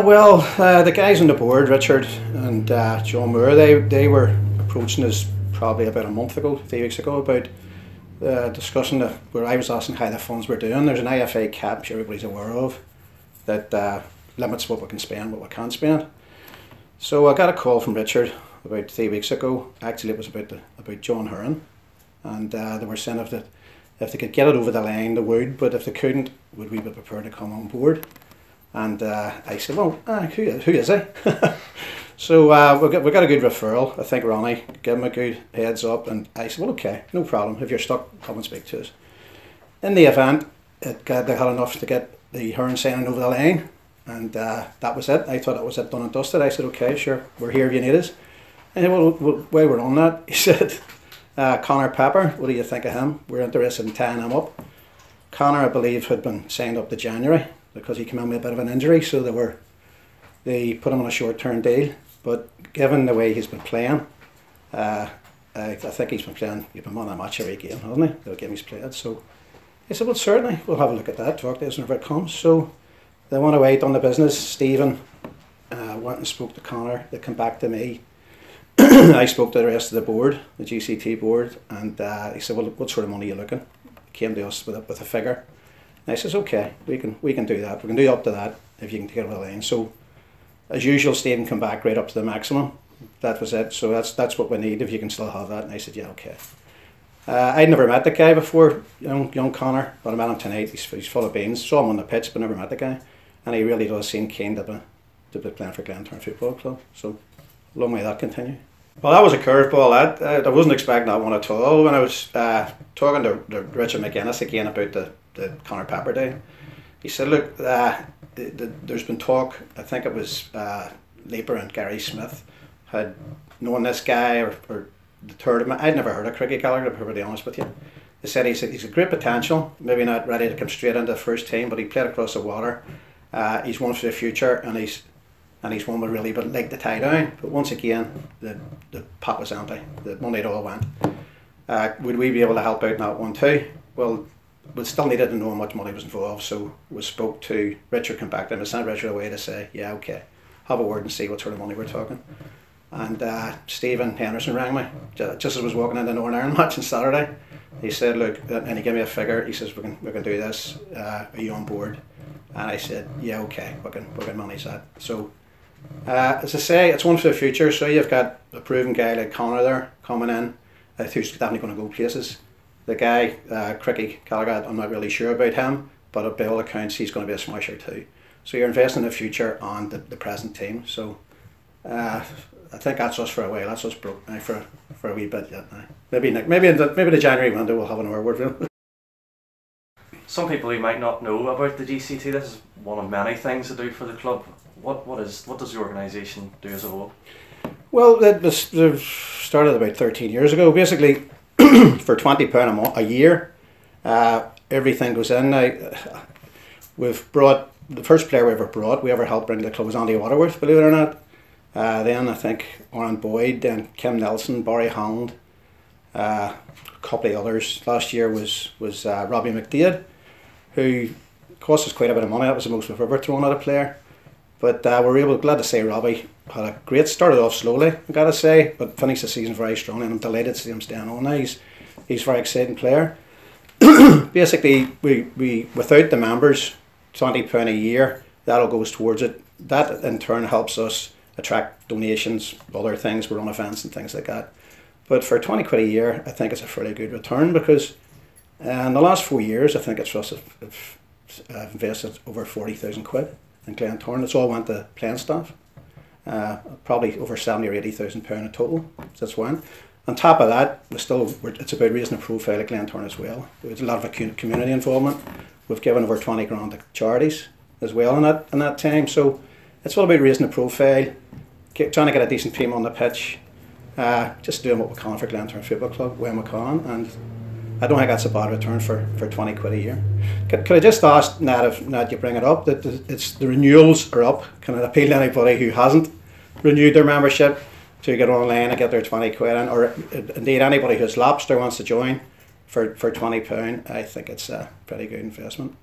The guys on the board, Richard and John Moore, they were approaching us probably about a month ago, 3 weeks ago, about discussing where I was asking how the funds were doing. There's an IFA cap, which everybody's aware of, that limits what we can spend, what we can't spend. So I got a call from Richard about 3 weeks ago. Actually, it was about John Heron, and they were saying if they could get it over the line, they would, but if they couldn't, would we be prepared to come on board? And I said, well, who is he? So we got a good referral. I think Ronnie gave him a good heads up, and I said, well, okay, no problem. If you're stuck, come and speak to us. In the event, they had enough to get the Hearn signing over the line, and that was it. I thought that was it, done and dusted. I said, okay, sure, we're here if you need us. And he said, well, while we're on that, he said, Connor Pepper, what do you think of him? We're interested in tying him up. Connor, I believe, had been signed up to January because he came in with a bit of an injury, so they put him on a short-term deal. But given the way he's been playing, I think he's been on a match every game, hasn't he? The game he's played. So he said, well, certainly, we'll have a look at that, talk to us whenever it comes. So they went away, done the business. Stephen went and spoke to Connor. They come back to me. I spoke to the rest of the board, the GCT board, and he said, well, what sort of money are you looking? He came to us with a figure. And I says, okay, we can do that. We can do up to that if you can get over the line. So as usual, Stephen come back right up to the maximum. That was it. So that's what we need if you can still have that. And I said, yeah, okay. I'd never met the guy before, young Connor, but I met him tonight. He's full of beans. Saw him on the pitch, but never met the guy. And he really does seem keen to be playing for Glentoran Football Club. So long may that continue. Well, that was a curveball. I wasn't expecting that one at all. When I was talking to Richard McGuinness again about the Connor Pepper day, he said, look, there's been talk, I think it was Leaper and Gary Smith had known this guy or heard him. I'd never heard of Craigie Gallagher, to be pretty honest with you. They said he's a great potential, maybe not ready to come straight into the first team, but he played across the water. He's one for the future, and he's one we really would like to tie down. But once again, the pot was empty. The money had all went. Would we be able to help out in that one too? Well, we still needed to know how much money was involved, so we spoke to Richard, come back to him, and sent Richard away to say, yeah, okay, have a word and see what sort of money we're talking. And Stephen Henderson rang me just as I was walking into the Northern Ireland match on Saturday. He said, look, and he gave me a figure. He says, we can do this. Are you on board? And I said, yeah, okay, we can manage that. So as I say, it's one for the future. So you've got a proven guy like Connor there coming in, who's definitely going to go places. The guy, Craigie Gallagher, I'm not really sure about him, but by all accounts, he's going to be a smasher too. So you're investing in the future on the present team. So I think that's us for a while. That's us broke now for a wee bit yet now. Maybe the January window we'll have an word with him. Some people who might not know about the GCT, this is one of many things to do for the club. What does the organisation do as a whole? Well, it started about 13 years ago. Basically, for £20 a year, everything goes in. We've brought the first player we ever helped bring to the club was Andy Waterworth, believe it or not. Then I think Oran Boyd, then Kim Nelson, Barry Holland, a couple of others. Last year was Robbie McDade, who cost us quite a bit of money. That was the most we've ever thrown at a player. But glad to say Robbie had a great, started off slowly, I gotta say, but finished the season very strongly, and I'm delighted to see him staying on now. He's a very exciting player. Basically, we without the members, £20 a year, that'll goes towards it. That in turn helps us attract donations, other things, we run events and things like that. But for £20 a year, I think it's a fairly good return, because in the last 4 years, I think it's for us have invested over 40,000 quid in Glentoran. It's all went to playing staff. Probably over 70 or 80,000 pound in total. That's one. On top of that, it's about raising the profile of Glentoran as well. There's a lot of community involvement. We've given over 20 grand to charities as well in that time. So it's all about raising the profile, trying to get a decent team on the pitch, just doing what we can for Glentoran Football Club when we can, and I don't think that's a bad return for 20 quid a year. Could I just ask, Nat, if Nat, you bring it up, that the renewals are up. Can it appeal to anybody who hasn't renewed their membership to get online and get their 20 quid in, or indeed anybody who's lapsed or wants to join for £20? I think it's a pretty good investment.